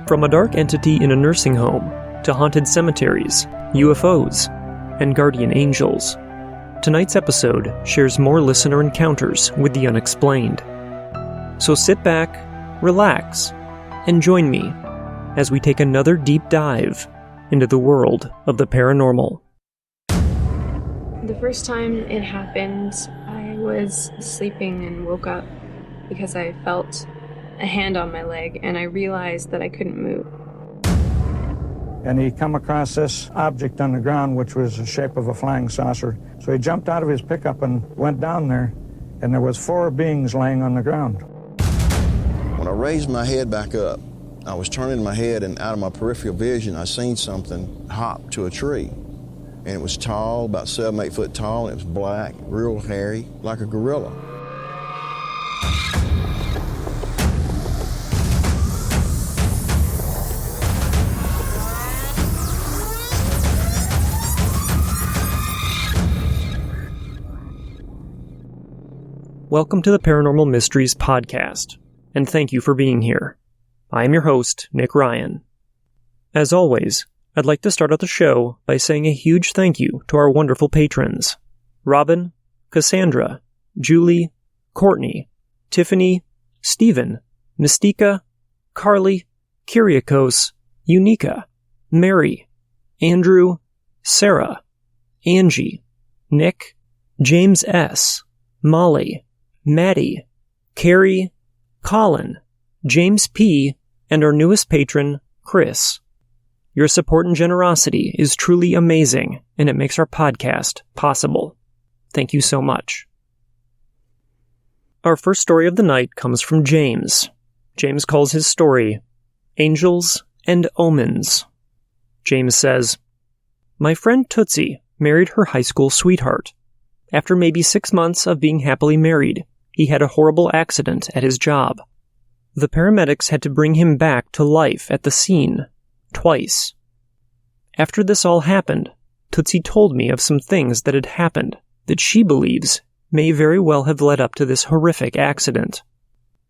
From a dark entity in a nursing home to haunted cemeteries, UFOs, and guardian angels, tonight's episode shares more listener encounters with the unexplained. So sit back, relax, and join me as we take another deep dive into the world of the paranormal. The first time it happened, I was sleeping and woke up because I felt a hand on my leg and I realized that I couldn't move. And he come across this object on the ground which was the shape of a flying saucer. So he jumped out of his pickup and went down there, and there was 4 beings laying on the ground. When I raised my head back up, I was turning my head, and out of my peripheral vision I seen something hop to a tree. And it was tall, about 7-8 foot tall, and it was black, real hairy, like a gorilla. Welcome to the Paranormal Mysteries podcast, and thank you for being here. I am your host, Nick Ryan. As always, I'd like to start out the show by saying a huge thank you to our wonderful patrons: Robin, Cassandra, Juli, Kortnie, Tiffany, Stephen, Mystica, Carley, Kyriakos, Euknecka, Mary, Andrew, Sarah, Angie, Nick, James S., Moly, Mattie, Kerrie, Collin, James P., and our newest patron, Chris. Your support and generosity is truly amazing, and it makes our podcast possible. Thank you so much. Our first story of the night comes from James. James calls his story Angels and Omens. James says, "My friend Tootsie married her high school sweetheart. After maybe 6 months of being happily married, he had a horrible accident at his job. The paramedics had to bring him back to life at the scene, twice. After this all happened, Tootsie told me of some things that had happened that she believes may very well have led up to this horrific accident.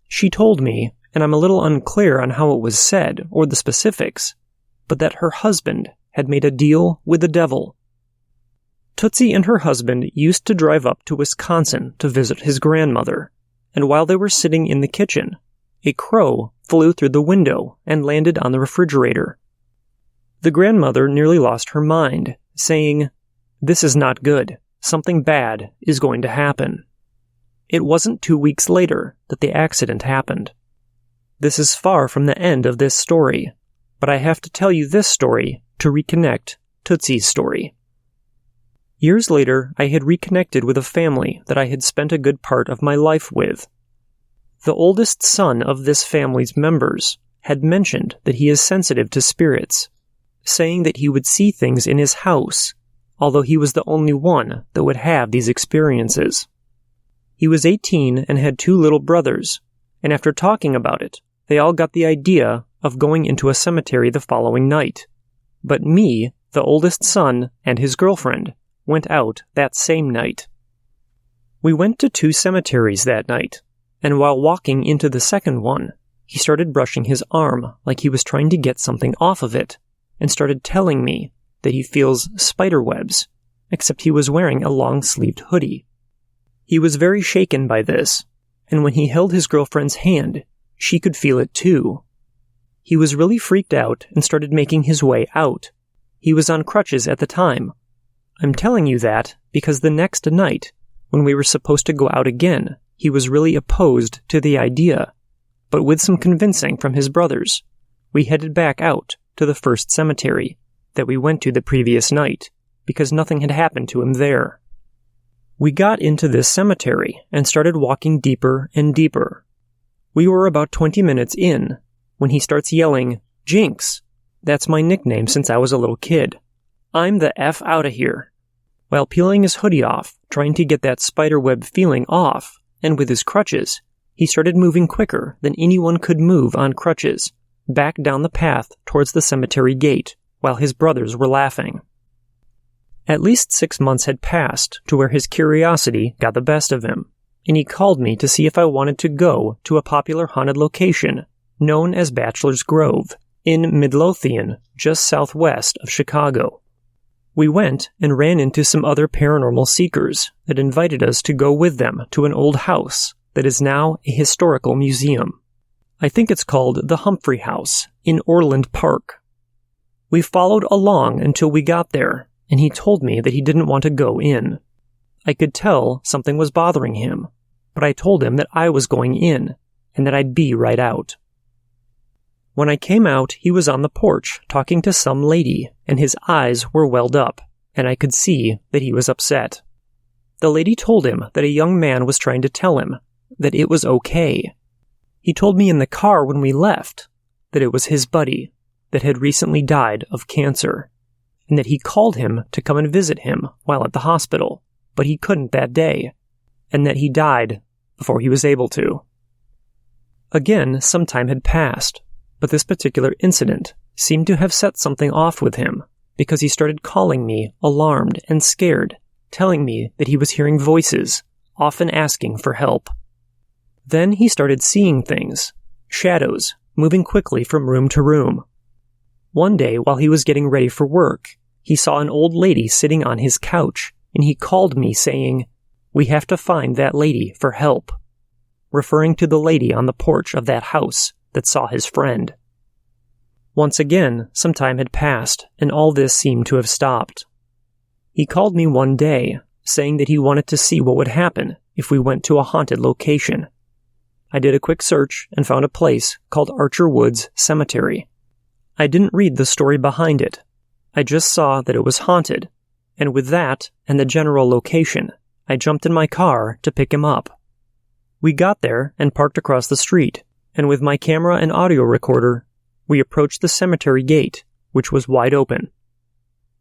She told me, and I'm a little unclear on how it was said or the specifics, but that her husband had made a deal with the devil. Tootsie and her husband used to drive up to Wisconsin to visit his grandmother, and while they were sitting in the kitchen, a crow flew through the window and landed on the refrigerator. The grandmother nearly lost her mind, saying, 'This is not good. Something bad is going to happen.' It wasn't 2 weeks later that the accident happened. This is far from the end of this story, but I have to tell you this story to reconnect Tootsie's story. Years later, I had reconnected with a family that I had spent a good part of my life with. The oldest son of this family's members had mentioned that he is sensitive to spirits, saying that he would see things in his house, although he was the only one that would have these experiences. He was 18 and had 2 little brothers, and after talking about it, they all got the idea of going into a cemetery the following night. But me, the oldest son, and his girlfriend went out that same night. We went to 2 cemeteries that night, and while walking into the second one, he started brushing his arm like he was trying to get something off of it, and started telling me that he feels spider webs, except he was wearing a long-sleeved hoodie. He was very shaken by this, and when he held his girlfriend's hand, she could feel it too. He was really freaked out and started making his way out. He was on crutches at the time. I'm telling you that because the next night, when we were supposed to go out again, he was really opposed to the idea, but with some convincing from his brothers, we headed back out to the first cemetery that we went to the previous night, because nothing had happened to him there. We got into this cemetery and started walking deeper and deeper. We were about 20 minutes in when he starts yelling, "Jinx!" That's my nickname since I was a little kid. "I'm the F out of here." While peeling his hoodie off, trying to get that spiderweb feeling off, and with his crutches, he started moving quicker than anyone could move on crutches, back down the path towards the cemetery gate, while his brothers were laughing. At least 6 months had passed to where his curiosity got the best of him, and he called me to see if I wanted to go to a popular haunted location known as Bachelor's Grove in Midlothian, just southwest of Chicago. We went and ran into some other paranormal seekers that invited us to go with them to an old house that is now a historical museum. I think it's called the Humphrey House in Orland Park. We followed along until we got there, and he told me that he didn't want to go in. I could tell something was bothering him, but I told him that I was going in, and that I'd be right out. When I came out, he was on the porch talking to some lady, and his eyes were welled up, and I could see that he was upset. The lady told him that a young man was trying to tell him that it was okay. He told me in the car when we left that it was his buddy that had recently died of cancer, and that he called him to come and visit him while at the hospital, but he couldn't that day, and that he died before he was able to. Again, some time had passed, but this particular incident seemed to have set something off with him, because he started calling me alarmed and scared, telling me that he was hearing voices, often asking for help. Then he started seeing things, shadows, moving quickly from room to room. One day, while he was getting ready for work, he saw an old lady sitting on his couch, and he called me saying, "We have to find that lady for help," referring to the lady on the porch of that house that saw his friend. Once again, some time had passed, and all this seemed to have stopped. He called me one day, saying that he wanted to see what would happen if we went to a haunted location. I did a quick search and found a place called Archer Woods Cemetery. I didn't read the story behind it. I just saw that it was haunted, and with that and the general location, I jumped in my car to pick him up. We got there and parked across the street, and with my camera and audio recorder, we approached the cemetery gate, which was wide open.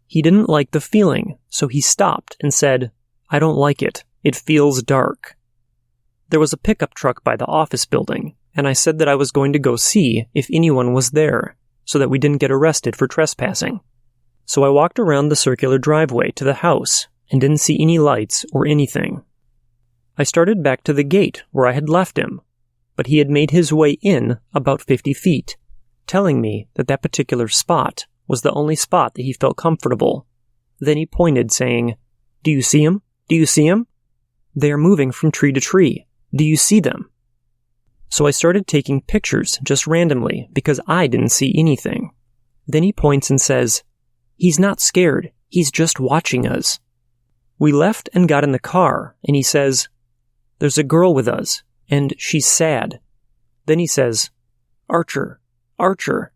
He didn't like the feeling, so he stopped and said, "I don't like it. It feels dark." There was a pickup truck by the office building, and I said that I was going to go see if anyone was there, so that we didn't get arrested for trespassing. So I walked around the circular driveway to the house and didn't see any lights or anything. I started back to the gate where I had left him, but he had made his way in about 50 feet, telling me that that particular spot was the only spot that he felt comfortable. Then he pointed, saying, "Do you see him? Do you see him? They are moving from tree to tree. Do you see them?" So I started taking pictures just randomly because I didn't see anything. Then he points and says, "He's not scared. He's just watching us." We left and got in the car, and he says, "There's a girl with us, and she's sad." Then he says, "Archer, Archer."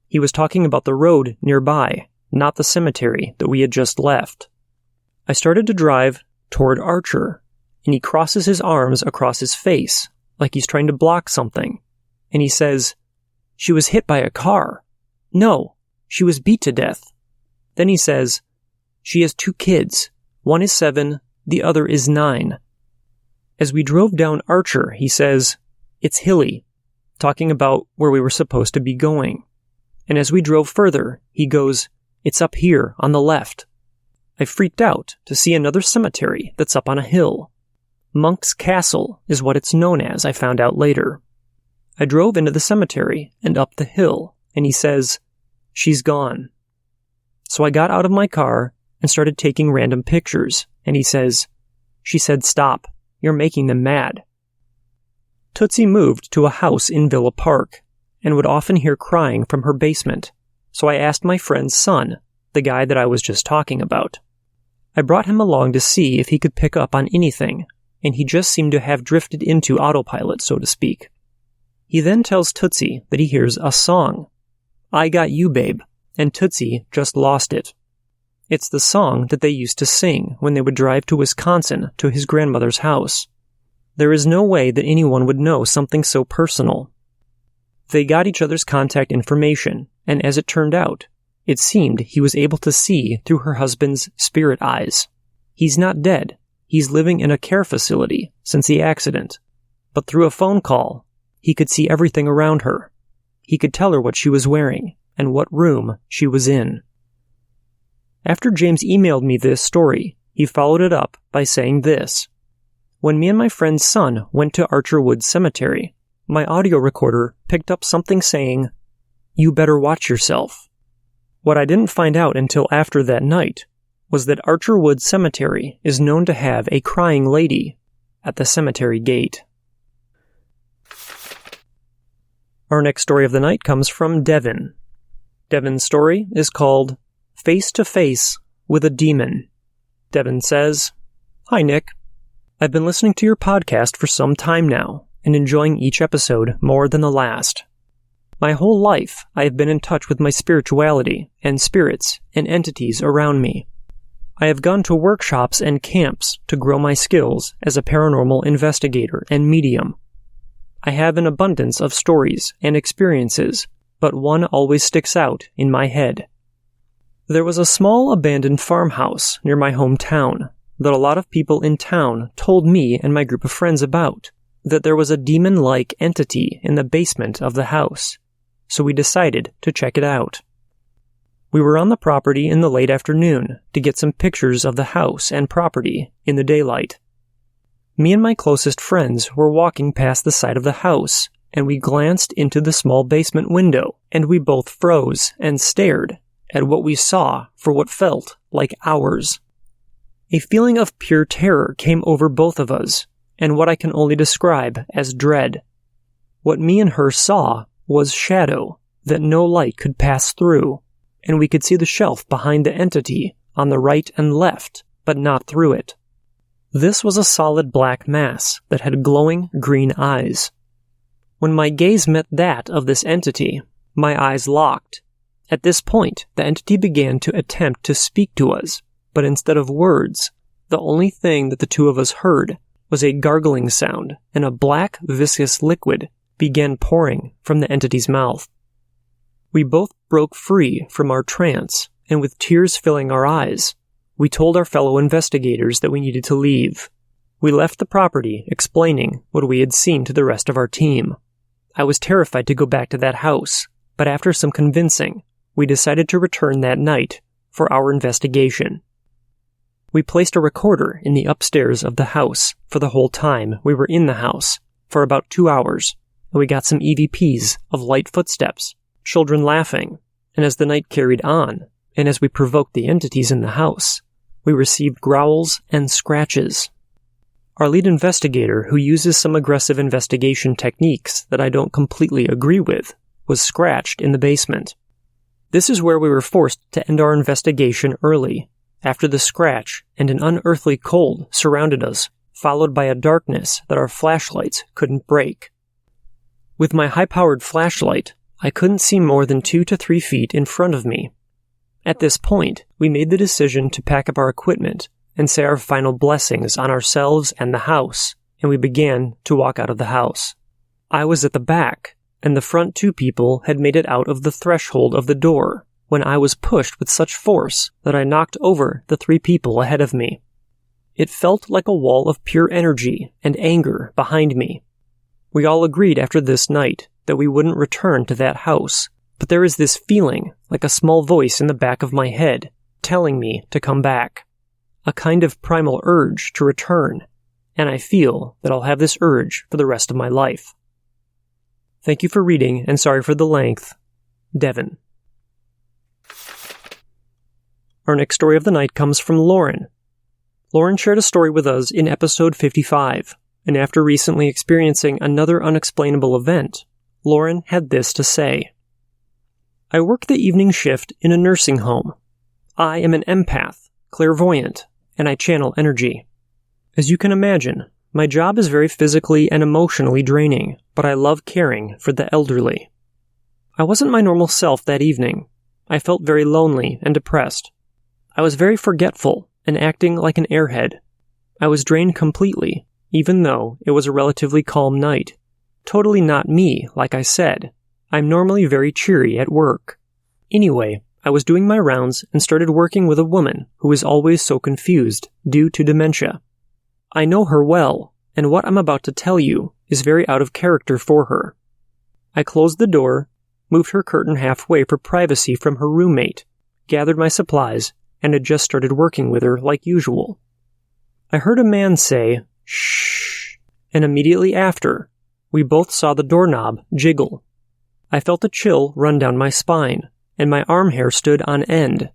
He was talking about the road nearby, not the cemetery that we had just left. I started to drive toward Archer, and he crosses his arms across his face, like he's trying to block something. And he says, "She was hit by a car. No, she was beat to death." Then he says, "She has 2 kids. One is 7, the other is 9. As we drove down Archer, he says, "It's hilly," talking about where we were supposed to be going. And as we drove further, he goes, "It's up here on the left." I freaked out to see another cemetery that's up on a hill. Monk's Castle is what it's known as, I found out later. I drove into the cemetery and up the hill, and he says, "She's gone." So I got out of my car and started taking random pictures, and he says, "She said stop, you're making them mad." Tootsie moved to a house in Villa Park, and would often hear crying from her basement, so I asked my friend's son, the guy that I was just talking about. I brought him along to see if he could pick up on anything, and he just seemed to have drifted into autopilot, so to speak. He then tells Tootsie that he hears a song, "I Got You, Babe," and Tootsie just lost it. It's the song that they used to sing when they would drive to Wisconsin to his grandmother's house. There is no way that anyone would know something so personal. They got each other's contact information, and as it turned out, it seemed he was able to see through her husband's spirit eyes. He's not dead. He's living in a care facility since the accident. But through a phone call, he could see everything around her. He could tell her what she was wearing and what room she was in. After James emailed me this story, he followed it up by saying this: "When me and my friend's son went to Archer Woods Cemetery, my audio recorder picked up something saying, you better watch yourself. What I didn't find out until after that night was that Archerwood Cemetery is known to have a crying lady at the cemetery gate. Our next story of the night comes from Devin. Devin's story is called Face to Face with a Demon. Devin says, "Hi, Nick. I've been listening to your podcast for some time now and enjoying each episode more than the last. My whole life, I have been in touch with my spirituality and spirits and entities around me. I have gone to workshops and camps to grow my skills as a paranormal investigator and medium. I have an abundance of stories and experiences, but one always sticks out in my head. There was a small abandoned farmhouse near my hometown that a lot of people in town told me and my group of friends about, that there was a demon-like entity in the basement of the house, so we decided to check it out. We were on the property in the late afternoon to get some pictures of the house and property in the daylight. Me and my closest friends were walking past the side of the house, and we glanced into the small basement window, and we both froze and stared at what we saw for what felt like hours. A feeling of pure terror came over both of us, and what I can only describe as dread. What me and her saw was shadow that no light could pass through, and we could see the shelf behind the entity on the right and left, but not through it. This was a solid black mass that had glowing green eyes. When my gaze met that of this entity, my eyes locked. At this point, the entity began to attempt to speak to us, but instead of words, the only thing that the two of us heard was a gargling sound, and a black, viscous liquid began pouring from the entity's mouth. We both broke free from our trance, and with tears filling our eyes, we told our fellow investigators that we needed to leave. We left the property, explaining what we had seen to the rest of our team. I was terrified to go back to that house, but after some convincing, we decided to return that night for our investigation. We placed a recorder in the upstairs of the house for the whole time we were in the house, for about 2 hours, and we got some EVPs of light footsteps, children laughing, and as the night carried on, and as we provoked the entities in the house, we received growls and scratches. Our lead investigator, who uses some aggressive investigation techniques that I don't completely agree with, was scratched in the basement. This is where we were forced to end our investigation early, after the scratch and an unearthly cold surrounded us, followed by a darkness that our flashlights couldn't break. With my high-powered flashlight, I couldn't see more than 2 to 3 feet in front of me. At this point, we made the decision to pack up our equipment and say our final blessings on ourselves and the house, and we began to walk out of the house. I was at the back, and the front 2 people had made it out of the threshold of the door when I was pushed with such force that I knocked over the 3 people ahead of me. It felt like a wall of pure energy and anger behind me. We all agreed after this night that we wouldn't return to that house, but there is this feeling like a small voice in the back of my head telling me to come back. A kind of primal urge to return, and I feel that I'll have this urge for the rest of my life. Thank you for reading, and sorry for the length. Devin. Our next story of the night comes from Lauren. Lauren shared a story with us in episode 55, and after recently experiencing another unexplainable event, Lauren had this to say. I work the evening shift in a nursing home. I am an empath, clairvoyant, and I channel energy. As you can imagine, my job is very physically and emotionally draining, but I love caring for the elderly. I wasn't my normal self that evening. I felt very lonely and depressed. I was very forgetful and acting like an airhead. I was drained completely, even though it was a relatively calm night. Totally not me, like I said. I'm normally very cheery at work. Anyway, I was doing my rounds and started working with a woman who is always so confused due to dementia. I know her well, and what I'm about to tell you is very out of character for her. I closed the door, moved her curtain halfway for privacy from her roommate, gathered my supplies, and had just started working with her like usual. I heard a man say, "Shh," and immediately after, we both saw the doorknob jiggle. I felt a chill run down my spine, and my arm hair stood on end.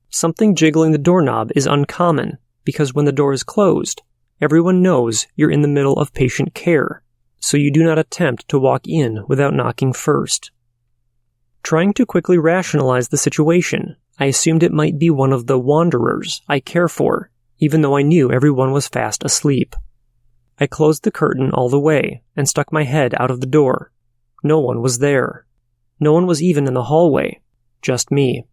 Something jiggling the doorknob is uncommon, because when the door is closed, everyone knows you're in the middle of patient care, so you do not attempt to walk in without knocking first. Trying to quickly rationalize the situation, I assumed it might be one of the wanderers I care for, even though I knew everyone was fast asleep. I closed the curtain all the way and stuck my head out of the door. No one was there. No one was even in the hallway. Just me.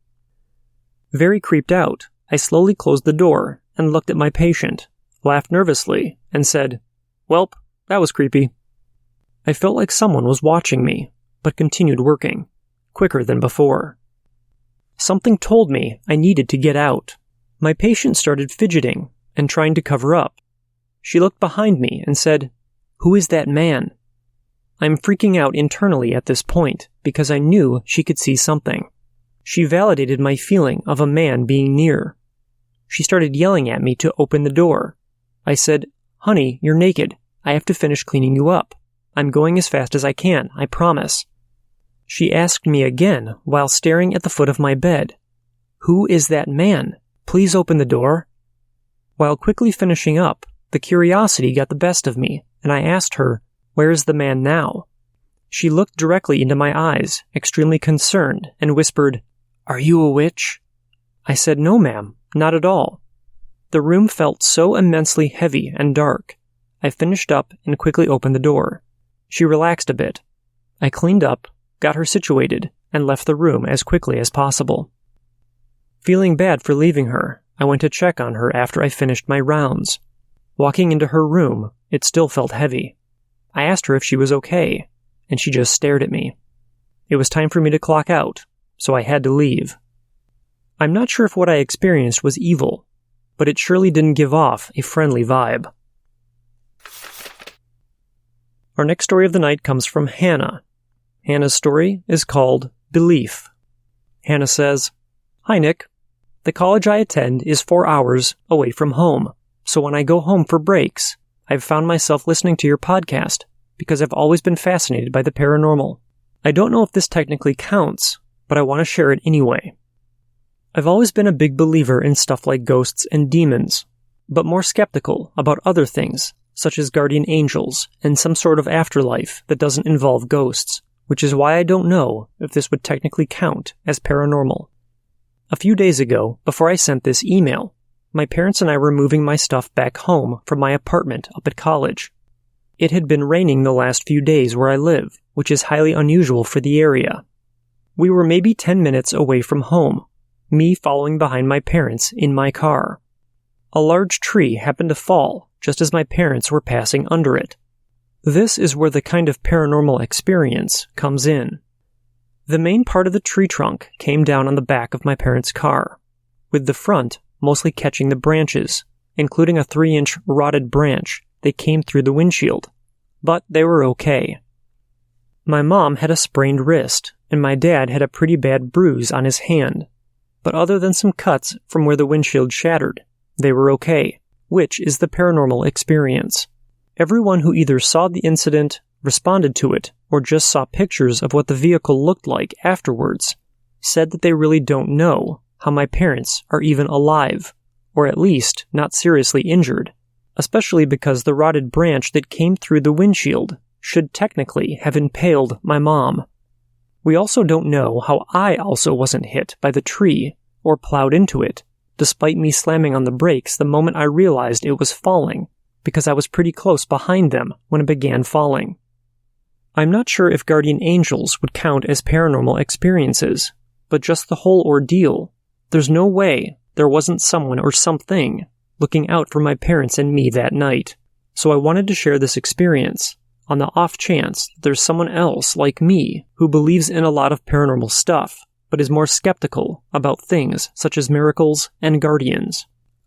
Very creeped out, I slowly closed the door and looked at my patient, laughed nervously, and said, "Welp, that was creepy." I felt like someone was watching me, but continued working, quicker than before. Something told me I needed to get out. My patient started fidgeting and trying to cover up. She looked behind me and said, "Who is that man?" I'm freaking out internally at this point because I knew she could see something. She validated my feeling of a man being near. She started yelling at me to open the door. I said, "Honey, you're naked. I have to finish cleaning you up. I'm going as fast as I can, I promise." She asked me again while staring at the foot of my bed, "Who is that man? Please open the door." While quickly finishing up, the curiosity got the best of me, and I asked her, "Where is the man now?" She looked directly into my eyes, extremely concerned, and whispered, "Are you a witch?" I said, "No, ma'am, not at all." The room felt so immensely heavy and dark. I finished up and quickly opened the door. She relaxed a bit. I cleaned up, got her situated, and left the room as quickly as possible. Feeling bad for leaving her, I went to check on her after I finished my rounds. Walking into her room, it still felt heavy. I asked her if she was okay, and she just stared at me. It was time for me to clock out, so I had to leave. I'm not sure if what I experienced was evil, but it surely didn't give off a friendly vibe. Our next story of the night comes from Hannah. Hannah's story is called Belief. Hannah says, "Hi, Nick. The college I attend is 4 hours away from home, so when I go home for breaks, I've found myself listening to your podcast because I've always been fascinated by the paranormal. I don't know if this technically counts, but I want to share it anyway. I've always been a big believer in stuff like ghosts and demons, but more skeptical about other things, such as guardian angels and some sort of afterlife that doesn't involve ghosts, which is why I don't know if this would technically count as paranormal. A few days ago, before I sent this email, my parents and I were moving my stuff back home from my apartment up at college. It had been raining the last few days where I live, which is highly unusual for the area. We were maybe 10 minutes away from home, me following behind my parents in my car. A large tree happened to fall just as my parents were passing under it. This is where the kind of paranormal experience comes in. The main part of the tree trunk came down on the back of my parents' car, with the front mostly catching the branches, including a 3-inch rotted branch that came through the windshield, but they were okay. My mom had a sprained wrist, and my dad had a pretty bad bruise on his hand, but other than some cuts from where the windshield shattered, they were okay, which is the paranormal experience. Everyone who either saw the incident, responded to it, or just saw pictures of what the vehicle looked like afterwards, said that they really don't know how my parents are even alive, or at least not seriously injured, especially because the rotted branch that came through the windshield should technically have impaled my mom. We also don't know how I also wasn't hit by the tree or plowed into it, despite me slamming on the brakes the moment I realized it was falling, because I was pretty close behind them when it began falling. I'm not sure if guardian angels would count as paranormal experiences, but just the whole ordeal, there's no way there wasn't someone or something looking out for my parents and me that night. So I wanted to share this experience, on the off chance there's someone else like me who believes in a lot of paranormal stuff, but is more skeptical about things such as miracles and guardians.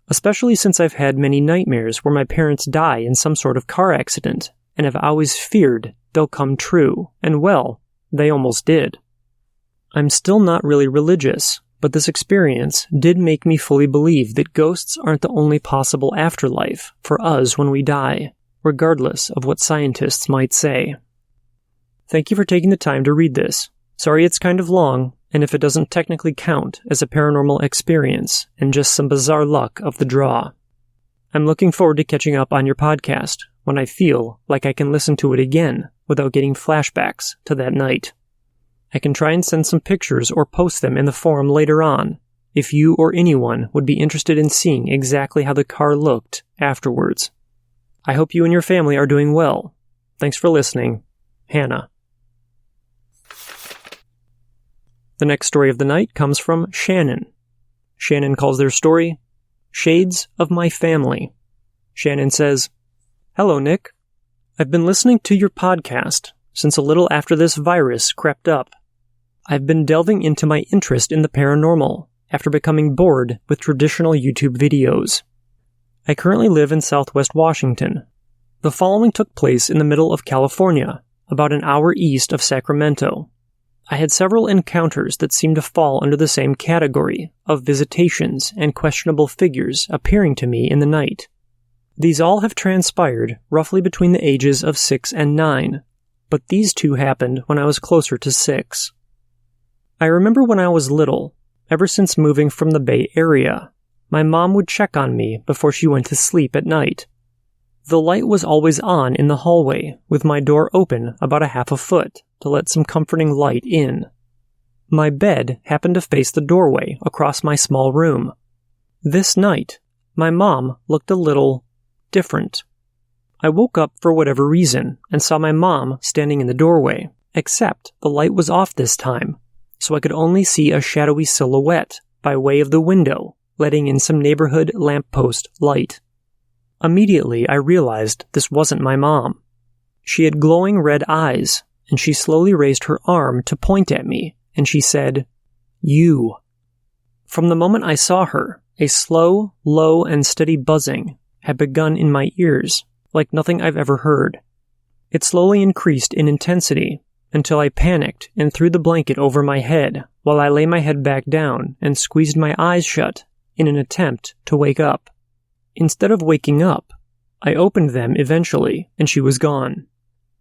Especially since I've had many nightmares where my parents die in some sort of car accident, and have always feared they'll come true, and well, they almost did. I'm still not really religious, but this experience did make me fully believe that ghosts aren't the only possible afterlife for us when we die, regardless of what scientists might say. Thank you for taking the time to read this. Sorry it's kind of long, and if it doesn't technically count as a paranormal experience and just some bizarre luck of the draw. I'm looking forward to catching up on your podcast when I feel like I can listen to it again without getting flashbacks to that night. I can try and send some pictures or post them in the forum later on if you or anyone would be interested in seeing exactly how the car looked afterwards. I hope you and your family are doing well. Thanks for listening. Hannah. The next story of the night comes from Shannon. Shannon calls their story, Shades of My Family. Shannon says, Hello, Nick. I've been listening to your podcast since a little after this virus crept up. I've been delving into my interest in the paranormal after becoming bored with traditional YouTube videos. I currently live in Southwest Washington. The following took place in the middle of California, about an hour east of Sacramento. I had several encounters that seemed to fall under the same category of visitations and questionable figures appearing to me in the night. These all have transpired roughly between the ages of 6 and 9, but these two happened when I was closer to 6. I remember when I was little, ever since moving from the Bay Area, my mom would check on me before she went to sleep at night. The light was always on in the hallway, with my door open about a half a foot to let some comforting light in. My bed happened to face the doorway across my small room. This night, my mom looked a little different. I woke up for whatever reason and saw my mom standing in the doorway, except the light was off this time, so I could only see a shadowy silhouette by way of the window, letting in some neighborhood lamppost light. Immediately, I realized this wasn't my mom. She had glowing red eyes, and she slowly raised her arm to point at me, and she said, "You." From the moment I saw her, a slow, low, and steady buzzing had begun in my ears, like nothing I've ever heard. It slowly increased in intensity, until I panicked and threw the blanket over my head while I lay my head back down and squeezed my eyes shut in an attempt to wake up. Instead of waking up, I opened them eventually, and she was gone.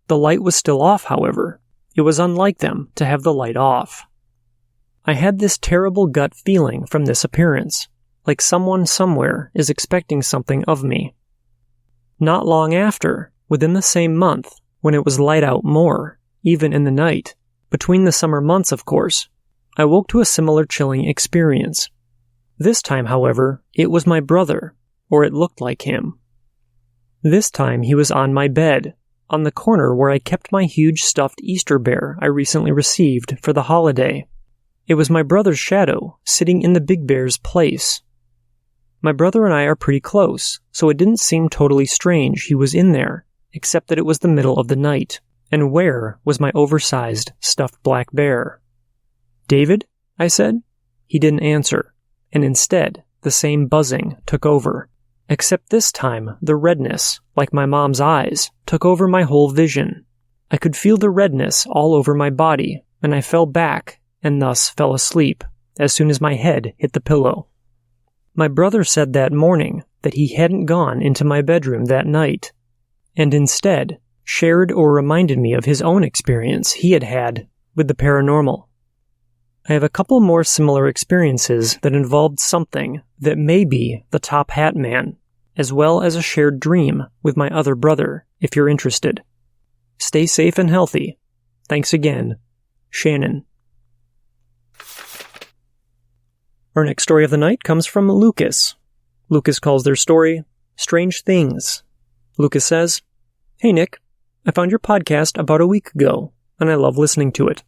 The light was still off, however. It was unlike them to have the light off. I had this terrible gut feeling from this appearance, like someone somewhere is expecting something of me. Not long after, within the same month, when it was light out more, even in the night, between the summer months, of course, I woke to a similar chilling experience. This time, however, it was my brother, or it looked like him. This time he was on my bed, on the corner where I kept my huge stuffed Easter bear I recently received for the holiday. It was my brother's shadow sitting in the big bear's place. My brother and I are pretty close, so it didn't seem totally strange he was in there, except that it was the middle of the night, and where was my oversized stuffed black bear? "David?" I said. He didn't answer, and instead the same buzzing took over. Except this time, the redness, like my mom's eyes, took over my whole vision. I could feel the redness all over my body, and I fell back, and thus fell asleep, as soon as my head hit the pillow. My brother said that morning that he hadn't gone into my bedroom that night, and instead shared or reminded me of his own experience he had had with the paranormal. I have a couple more similar experiences that involved something that may be the Top Hat Man, as well as a shared dream with my other brother, if you're interested. Stay safe and healthy. Thanks again, Shannon. Our next story of the night comes from Lucas. Lucas calls their story, Strange Things. Lucas says, "Hey Nick, I found your podcast about a week ago, and I love listening to it.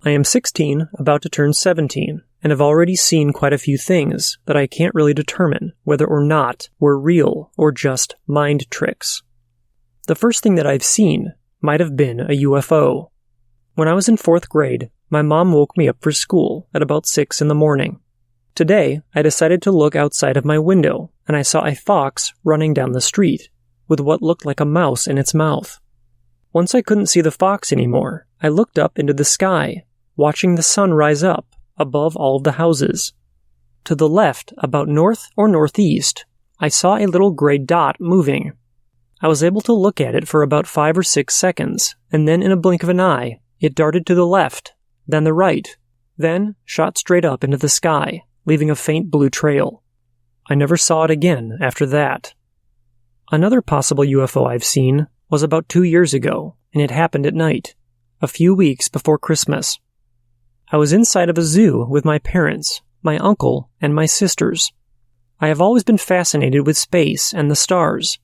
I am 16, about to turn 17, and have already seen quite a few things that I can't really determine whether or not were real or just mind tricks. The first thing that I've seen might have been a UFO. When I was in 4th grade, my mom woke me up for school at about 6 in the morning. Today, I decided to look outside of my window, and I saw a fox running down the street, with what looked like a mouse in its mouth. Once I couldn't see the fox anymore, I looked up into the sky, watching the sun rise up above all of the houses. To the left, about north or northeast, I saw a little gray dot moving. I was able to look at it for about 5 or 6 seconds, and then in a blink of an eye, it darted to the left, then the right, then shot straight up into the sky, leaving a faint blue trail. I never saw it again after that. Another possible UFO I've seen was about 2 years ago, and it happened at night, a few weeks before Christmas. I was inside of a zoo with my parents, my uncle, and my sisters. I have always been fascinated with space and the stars.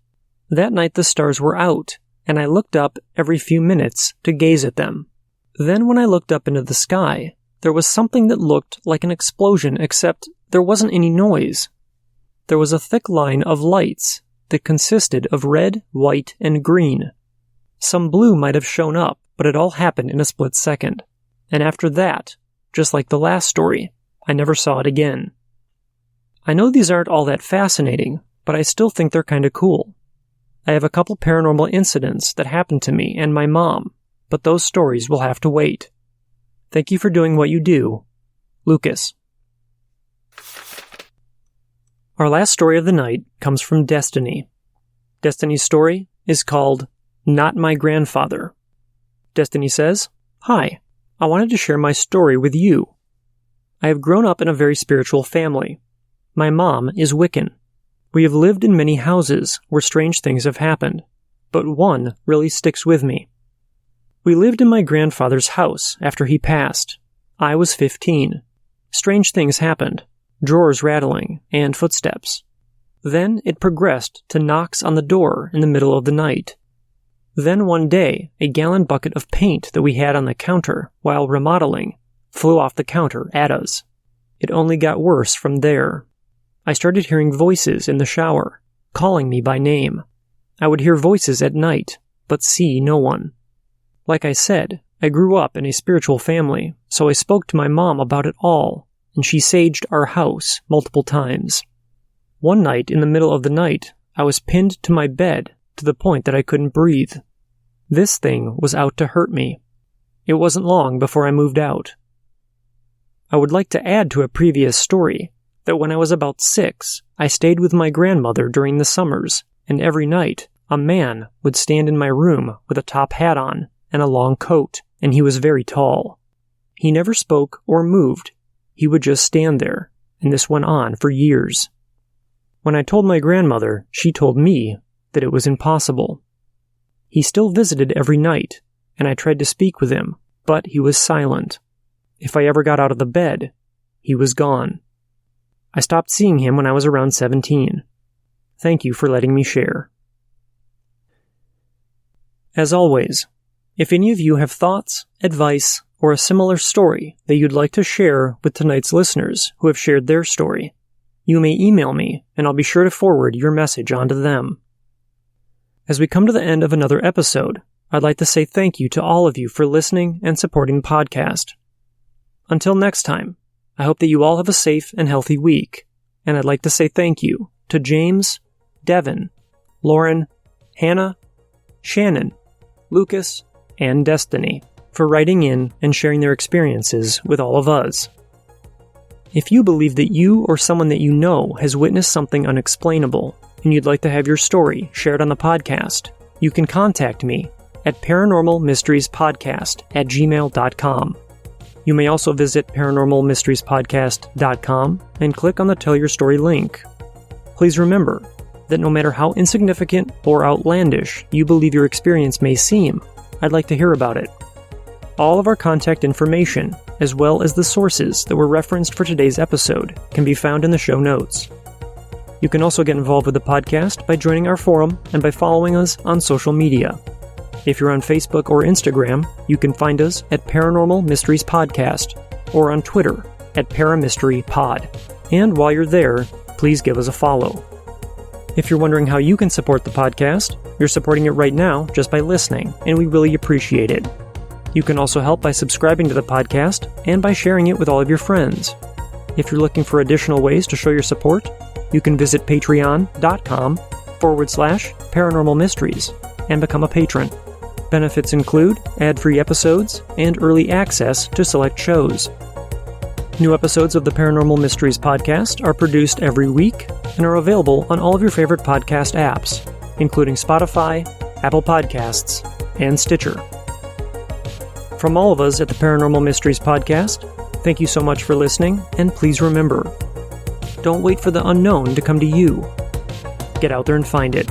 That night the stars were out, and I looked up every few minutes to gaze at them. Then when I looked up into the sky, there was something that looked like an explosion, except there wasn't any noise. There was a thick line of lights that consisted of red, white, and green. Some blue might have shown up, but it all happened in a split second. And after that, just like the last story, I never saw it again. I know these aren't all that fascinating, but I still think they're kinda cool. I have a couple paranormal incidents that happened to me and my mom, but those stories will have to wait. Thank you for doing what you do, Lucas. Our last story of the night comes from Destiny. Destiny's story is called Not My Grandfather. Destiny says, "Hi, I wanted to share my story with you. I have grown up in a very spiritual family. My mom is Wiccan. We have lived in many houses where strange things have happened, but one really sticks with me. We lived in my grandfather's house after he passed. I was 15. Strange things happened, drawers rattling, and footsteps. Then it progressed to knocks on the door in the middle of the night. Then one day, a gallon bucket of paint that we had on the counter while remodeling flew off the counter at us. It only got worse from there. I started hearing voices in the shower, calling me by name. I would hear voices at night, but see no one. Like I said, I grew up in a spiritual family, so I spoke to my mom about it all, and she saged our house multiple times. One night in the middle of the night, I was pinned to my bed to the point that I couldn't breathe. This thing was out to hurt me. It wasn't long before I moved out. I would like to add to a previous story that when I was about 6, I stayed with my grandmother during the summers, and every night a man would stand in my room with a top hat on and a long coat, and he was very tall. He never spoke or moved. He would just stand there, and this went on for years. When I told my grandmother, she told me that it was impossible. He still visited every night, and I tried to speak with him, but he was silent. If I ever got out of the bed, he was gone. I stopped seeing him when I was around 17. Thank you for letting me share. As always, if any of you have thoughts, advice, or a similar story that you'd like to share with tonight's listeners who have shared their story, you may email me, and I'll be sure to forward your message on to them. As we come to the end of another episode, I'd like to say thank you to all of you for listening and supporting the podcast. Until next time, I hope that you all have a safe and healthy week, and I'd like to say thank you to James, Devin, Lauren, Hannah, Shannon, Lucas, and Destiny for writing in and sharing their experiences with all of us. If you believe that you or someone that you know has witnessed something unexplainable and you'd like to have your story shared on the podcast, you can contact me at paranormalmysteriespodcast@gmail.com. You may also visit paranormalmysteriespodcast.com and click on the Tell Your Story link. Please remember that no matter how insignificant or outlandish you believe your experience may seem, I'd like to hear about it. All of our contact information, as well as the sources that were referenced for today's episode, can be found in the show notes. You can also get involved with the podcast by joining our forum and by following us on social media. If you're on Facebook or Instagram, you can find us at Paranormal Mysteries Podcast or on Twitter at ParaMysteryPod. And while you're there, please give us a follow. If you're wondering how you can support the podcast, you're supporting it right now just by listening, and we really appreciate it. You can also help by subscribing to the podcast and by sharing it with all of your friends. If you're looking for additional ways to show your support, you can visit patreon.com/paranormal mysteries and become a patron. Benefits include ad-free episodes and early access to select shows. New episodes of the Paranormal Mysteries podcast are produced every week and are available on all of your favorite podcast apps. including Spotify, Apple Podcasts, and Stitcher. From all of us at the Paranormal Mysteries Podcast, thank you so much for listening, and please remember, don't wait for the unknown to come to you. Get out there and find it.